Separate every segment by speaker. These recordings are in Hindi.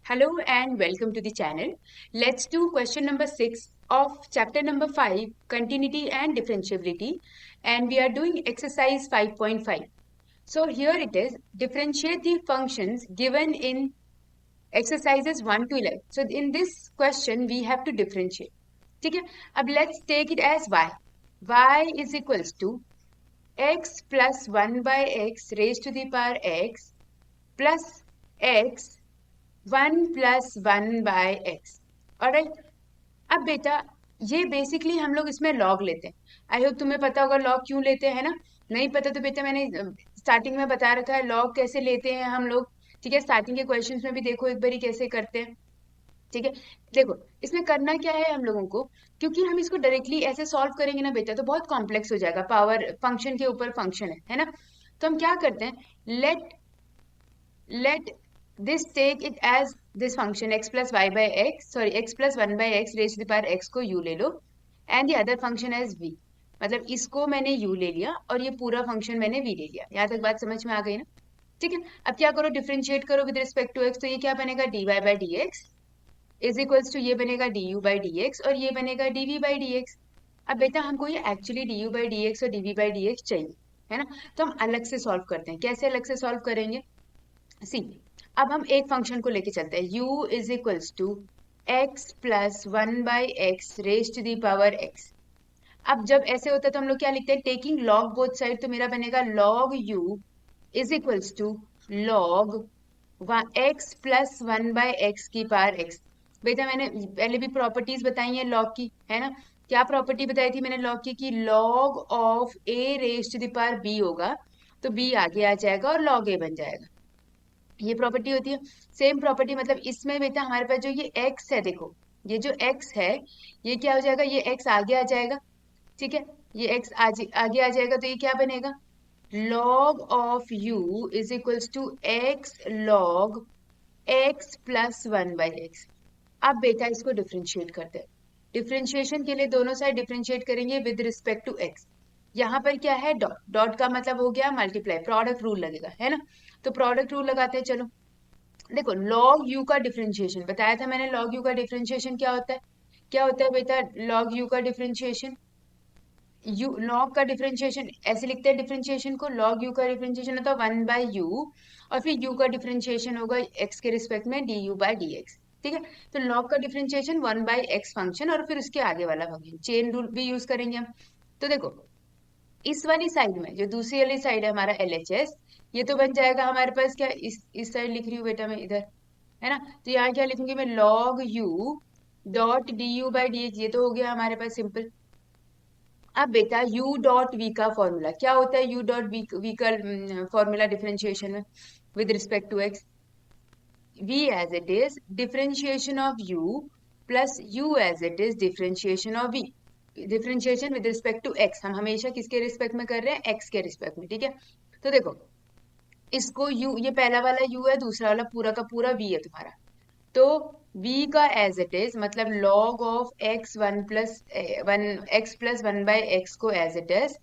Speaker 1: Hello and welcome to the channel. Let's do question number 6 of chapter number 5, continuity and differentiability, and we are doing exercise 5.5. So here it is, differentiate the functions given in exercises 1 to 11. So in this question we have to differentiate. ठीक है, अब let's take it as y. Y is equals to x plus 1 by x raised to the power x plus x 1 + 1/x। Alright, अब बेटा ये बेसिकली हम लोग इसमें लॉग लेते हैं। आई होप तुम्हें पता होगा लॉग क्यों लेते हैं ना। नहीं पता तो बेटा मैंने स्टार्टिंग में बता रखा है लॉग कैसे लेते हैं हम लोग। ठीक है, स्टार्टिंग के क्वेश्चंस में भी देखो एक बारी कैसे करते हैं। ठीक है, देखो इसमें करना क्या है हम लोगों को, क्योंकि हम इसको डायरेक्टली ऐसे सॉल्व करेंगे ना बेटा तो बहुत कॉम्प्लेक्स हो जाएगा, पावर फंक्शन के ऊपर फंक्शन है ना। तो हम क्या करते हैं, let this take it as this function x plus y by x, sorry x plus 1/x raised to the power x को u ले लो and the other function as v। मतलब इसको मैंने u ले लिया और ये पूरा फंक्शन मैंने v ले लिया। यहाँ तक बात समझ में आ गई ना। ठीक है, अब क्या करो, डिफरेंशिएट करो विद रिस्पेक्ट टू x। तो ये क्या बनेगा, dy by dx is equals to ये बनेगा du by dx और ये बनेगा dv by dx। अब बेटा हमको ये एक्चुअली du by dx और dv by dx चाहिए, है ना। तो हम अलग से सॉल्व करते हैं। कैसे अलग से सॉल्व करेंगे, सी अब हम एक फंक्शन को लेके चलते हैं, u is equals to x plus 1/x raise to the power x। अब जब ऐसे होता है तो हम लोग क्या लिखते हैं, टेकिंग लॉग बोथ साइड, तो मेरा बनेगा log u is equals to log x plus 1/x की पावर x। बेटा मैंने पहले भी प्रॉपर्टीज बताई है लॉग की, है ना। क्या प्रॉपर्टी बताई थी मैंने लॉग की, कि log of a raise to the power b होगा तो b आगे आ जाएगा और log a बन जाएगा। ये प्रॉपर्टी होती है। सेम प्रॉपर्टी मतलब इसमें बेटा हमारे पास जो ये x है, देखो ये जो x है ये क्या हो जाएगा, ये x आगे आ जाएगा। ठीक है, ये x आगे आ जाएगा तो ये क्या बनेगा, log of u is equals to x log x plus 1/x। अब बेटा इसको डिफ्रेंशिएट करते हैं। डिफ्रेंशिएशन के लिए दोनों साइड डिफ्रेंशिएट करेंगे विद रिस्पेक्ट टू x। यहाँ पर क्या है, डॉट, डॉट का मतलब हो गया मल्टीप्लाई, प्रोडक्ट रूल लगेगा, है ना। तो प्रोडक्ट रूल लगाते हैं, चलो। देखो log u का डिफरेंशिएशन बताया था मैंने, log u का डिफरेंशिएशन क्या होता है, क्या होता है बेटा log u का डिफरेंशिएशन, u log का डिफरेंशिएशन ऐसे लिखते हैं, डिफरेंशिएशन को log u का डिफरेंशिएशन होता है 1/u और फिर u का डिफरेंशिएशन होगा x के रिस्पेक्ट में du by dx। ठीक है, तो log का डिफरेंशिएशन 1/x फंक्शन और फिर उसके आगे वाला फंक्शन, चेन रूल भी यूज करेंगे हम। तो देखो इस वाली साइड में जो दूसरी वाली साइड है हमारा LHS, ये तो बन जाएगा हमारे पास क्या, इस साइड लिख रही हूँ बेटा मैं इधर, है ना। तो यहाँ क्या लिखूंगी मैं, log u dot du by dx, ये तो हो गया हमारे पास सिंपल। अब बेटा u डॉट v का फॉर्मूला क्या होता है, u डॉट v का फॉर्मूला डिफरेंशिएशन में with respect to x, v as it is differentiation of u plus u as it is differentiation of v। Differentiation with respect to x हम हमेशा किसके रिस्पेक्ट में कर रहे हैं, x के रिस्पेक्ट में। ठीक है, तो देखो इसको u, ये पहला वाला u है, दूसरा वाला पूरा का पूरा v है तुम्हारा। तो v का एज इट इज मतलब log of x plus 1/x को एज इट इज,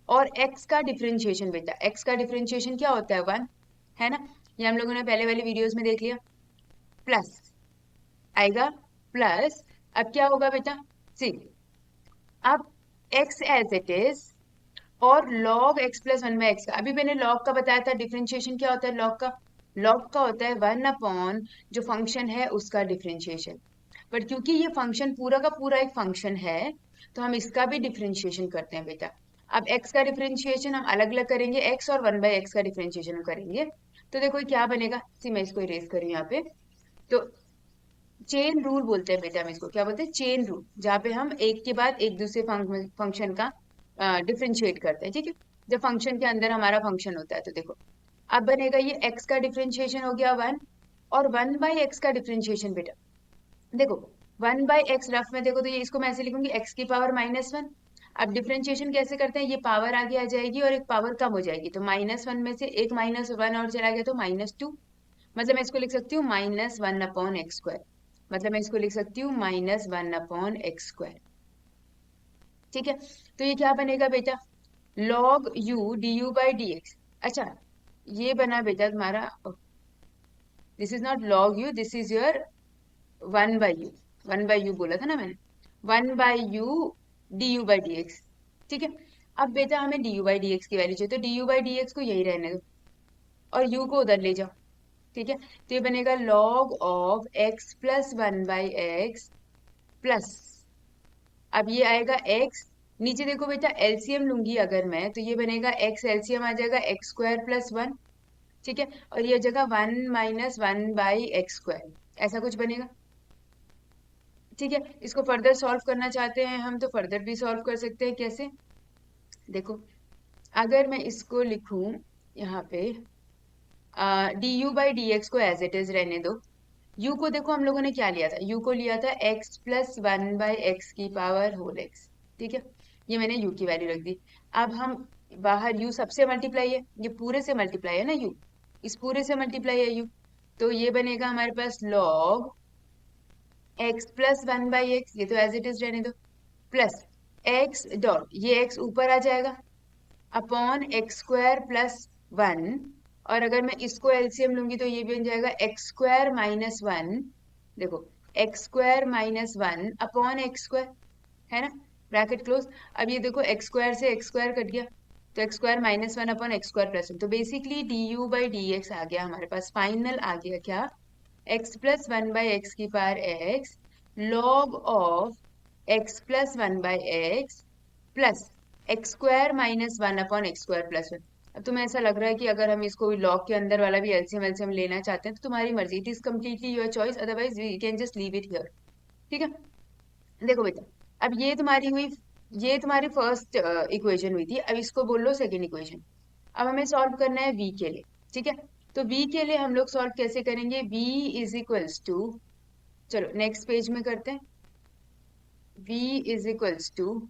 Speaker 1: और x का डिफरेंशिएशन बेटा, x का डिफरेंशिएशन क्या होता है 1, है ना। ये हम लोगों ने पहले वाली वीडियोस में देख लिया। प्लस आएगा, प्लस अब क्या होगा बेटा, सी अब x एज इट इज और log x प्लस 1/x का, अभी मैंने log का बताया था डिफरेंशिएशन क्या होता है log का, log का होता है 1 अपॉन जो फंक्शन है उसका डिफरेंशिएशन। बट क्योंकि ये फंक्शन पूरा का पूरा एक फंक्शन है तो हम इसका भी डिफरेंशिएशन करते हैं बेटा। अब x का डिफरेंशिएशन हम अलग अलग करेंगे, x और 1/x का डिफरेंशिएशन हम करेंगे। तो देखो ये क्या बनेगा, सी मैं इसको इरेज करूँ यहाँ पे। तो चेन रूल बोलते हैं बेटा, हम इसको क्या बोलते हैं, चेन रूल, जहाँ पे हम एक के बाद एक दूसरे फंक्शन का डिफरेंशिएट करते हैं। ठीक है, जब फंक्शन के अंदर हमारा फंक्शन होता है तो देखो अब बनेगा ये x का डिफरेंशिएशन हो गया 1 और 1/x का डिफरेंशिएशन बेटा। देखो 1/x रफ में देखो तो ये इसको मैं ऐसे लिखूंगी x की पावर -1। अब डिफरेंशिएशन कैसे करते हैं, ये पावर आगे आ जाएगी और एक पावर कम हो जाएगी, तो -1 में से एक -1 और चला गया तो -2। मतलब मैं इसको लिख सकती हूँ -1/x², मतलब मैं इसको लिख सकती हूँ -1/x²। ठीक है, तो ये क्या बनेगा बेटा, log u du by dx। अच्छा ये बना बेटा तुम्हारा, this is not log you, this is your 1/u, 1/u बोला था ना मैंने, 1/u du/dx। ठीक है, अब बेटा हमें du/dx की वैल्यू चाहिए, तो du/dx को यही रहने दो और u को उधर ले जाओ। ठीक है, तो ये बनेगा log of x plus 1/x plus, अब ये आएगा x, नीचे देखो बेटा एलसीएम लूंगी अगर मैं, तो ये बनेगा x एलसीएम आ जाएगा x² + 1। ठीक है, और ये जगह 1 - 1/x², ऐसा कुछ बनेगा। ठीक है, इसको फर्दर सॉल्व करना चाहते हैं हम तो फर्दर भी सॉल्व कर सकते हैं। कैसे, देखो अगर मैं इसको लिखूं यहाँ पे du/dx को एज इट इज रहने दो, u को देखो हम लोगों ने क्या लिया था, u को लिया था x + 1/x⁴x। ठीक है, ये मैंने u की वैल्यू रख दी। अब हम बाहर u सबसे मल्टीप्लाई है, ये पूरे से मल्टीप्लाई है ना, u इस पूरे से मल्टीप्लाई है u, तो ये बनेगा हमारे पास log x + 1/x, ये तो एज इट इज रहने दो, प्लस x डॉट, ये x ऊपर आ जाएगा अपॉन x² + 1, और अगर मैं इसको एलसीएम लूंगी तो ये बन जाएगा x² - 1, देखो x² - 1 अपॉन x², है ना, ब्रैकेट क्लोज। अब ये देखो x² से x² कट गया, तो x² - 1 अपॉन x² + 1, तो बेसिकली du/dx आ गया हमारे पास, फाइनल आ गया क्या, x + 1/x⁴x log of x + 1/x plus x² - 1 upon x² + 1। अब तुम्हें ऐसा लग रहा है कि अगर हम इसको लॉग के अंदर वाला भी एलसीएम एलसीएम लेना चाहते हैं तो तुम्हारी मर्जी, it is completely your choice, otherwise we can just leave it here. ठीक है, देखो बेटा, अब ये तुम्हारी हुई, ये तुम्हारी फर्स्ट इक्वेशन हुई थी, अब इसको बोल लो सेकेंड इक्वेशन। अब हमें सॉल्व करना है v के लिए। ठीक है, तो v के लिए हम लोग सॉल्व कैसे करेंगे, v इज इक्वल्स टू, चलो नेक्स्ट पेज में करते हैं, v is equals to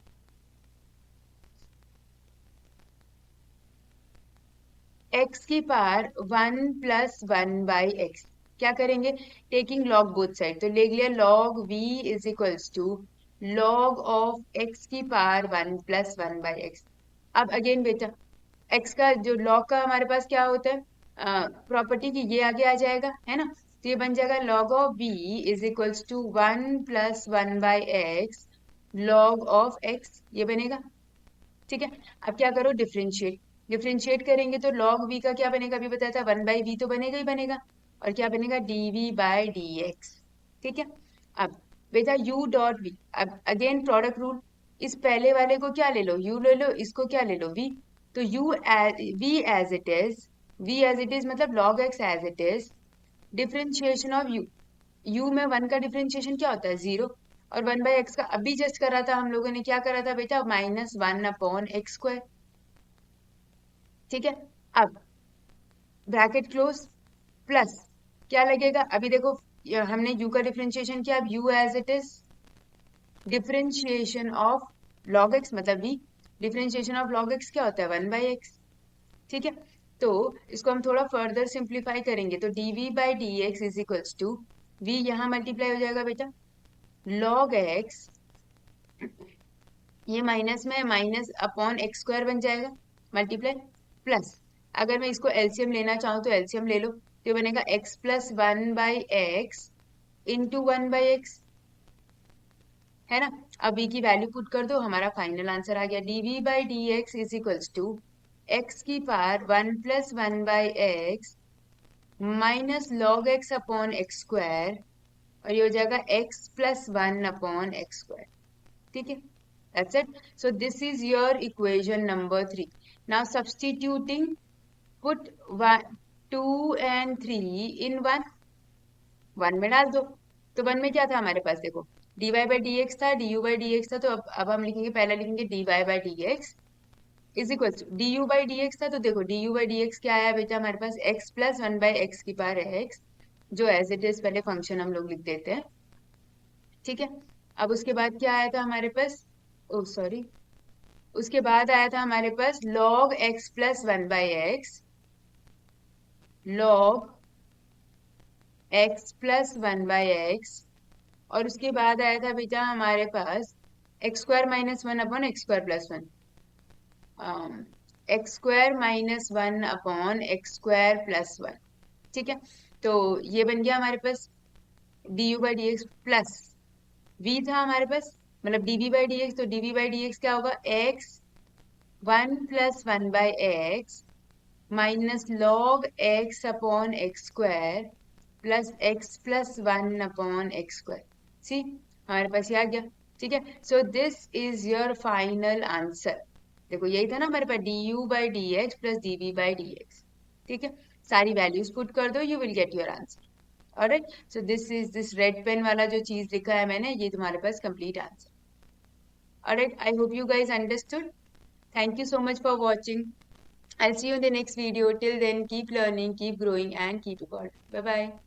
Speaker 1: x⁴ 1 + 1/x, क्या करेंगे, टेकिंग लॉग बोथ साइड, तो ले लिया log v is equals to log of x⁴ 1 + 1/x। अब अगेन बेटा x का जो log का हमारे पास क्या होता है प्रॉपर्टी की, ये आगे आ जाएगा, है ना, तो ये बन जाएगा log of v is equals to 1 + 1/x log of x, ये बनेगा। ठीक है, अब क्या करो, डिफरेंशिएट, डिफरेंशिएट करेंगे तो log v का क्या बनेगा, अभी बताया था 1/v तो बनेगा ही बनेगा, और क्या बनेगा dv/dx। ठीक है, अब बेटा u डॉट v, अब अगेन प्रोडक्ट रूल, इस पहले वाले को क्या ले लो, u ले लो, इसको क्या ले लो v, तो v as it is, v as it is मतलब log x as it is, differentiation of u, u में 1 का डिफरेंशिएशन क्या होता है 0, और 1/x का अभी जस्ट करा था हम लोगों ने, क्या करा था बेटा, -1 अपॉन x²। ठीक है, अब ब्रैकेट क्लोज प्लस क्या लगेगा, अभी देखो हमने u का डिफरेंशिएशन किया, अब u as it is, differentiation of log x मतलब v, differentiation of log x क्या होता है 1/x। ठीक है, तो इसको हम थोड़ा फर्दर सिंप्लीफाई करेंगे, तो dv/dx is equals to, v यहाँ मल्टीप्लाई हो जाएगा बेटा log x, ये माइनस में माइनस अपॉन x² बन जाएगा, मल्टीप्लाई प्लस, अगर मैं इसको एलसीएम लेना चाहूँ तो एलसीएम ले लो, तो ये बनेगा x + 1/x इंटू 1/x, है ना। अब v की वैल्यू पुट कर दो, हमारा फाइनल आंसर आ गया, dv/dx is equals to x⁴ 1 + 1/x minus log x upon x², और ये हो जाएगा x + 1 अपॉन x²। ठीक है, that's it. So this is your equation number 3. Now substituting, put 1, 2 and 3 in 1, 1 में डाल दो, तो 1 में क्या था हमारे पास, देखो dy/dx था, du/dx था, तो अब हम लिखेंगे, पहला लिखेंगे dy/dx is equal to du/dx था, तो देखो du/dx क्या आया बेटा हमारे पास, x + 1/x⁴x, जो एज इट इज पहले फंक्शन हम लोग लिख देते हैं। ठीक है, अब उसके बाद क्या आया था हमारे पास, ओ सॉरी, उसके बाद आया था हमारे पास log x + 1/x, log x + 1/x, और उसके बाद आया था बेटा हमारे पास x² - 1 upon x² + 1, x² - 1 upon x² + 1। ठीक है, तो ये बन गया हमारे पास d u by d x plus v था हमारे पास, मतलब dv बाई डी एक्स, तो dv बाई डी एक्स क्या होगा, x 1 + 1/x minus log x upon x square plus x+1/x²। C हमारे पास ये आ गया। ठीक है, so this is your final answer. देखो यही था ना हमारे पास, d u by d x plus d v by d x. ठीक है, सारी वैल्यूज पुट कर दो, you will get your answer. Alright, so this red pen वाला जो चीज लिखा है मैंने, ये तुम्हारे पास complete answer. Alright, I hope you guys understood. Thank you so much for watching. I'll see you in the next video. Till then, keep learning, keep growing, and keep evolving. Bye bye.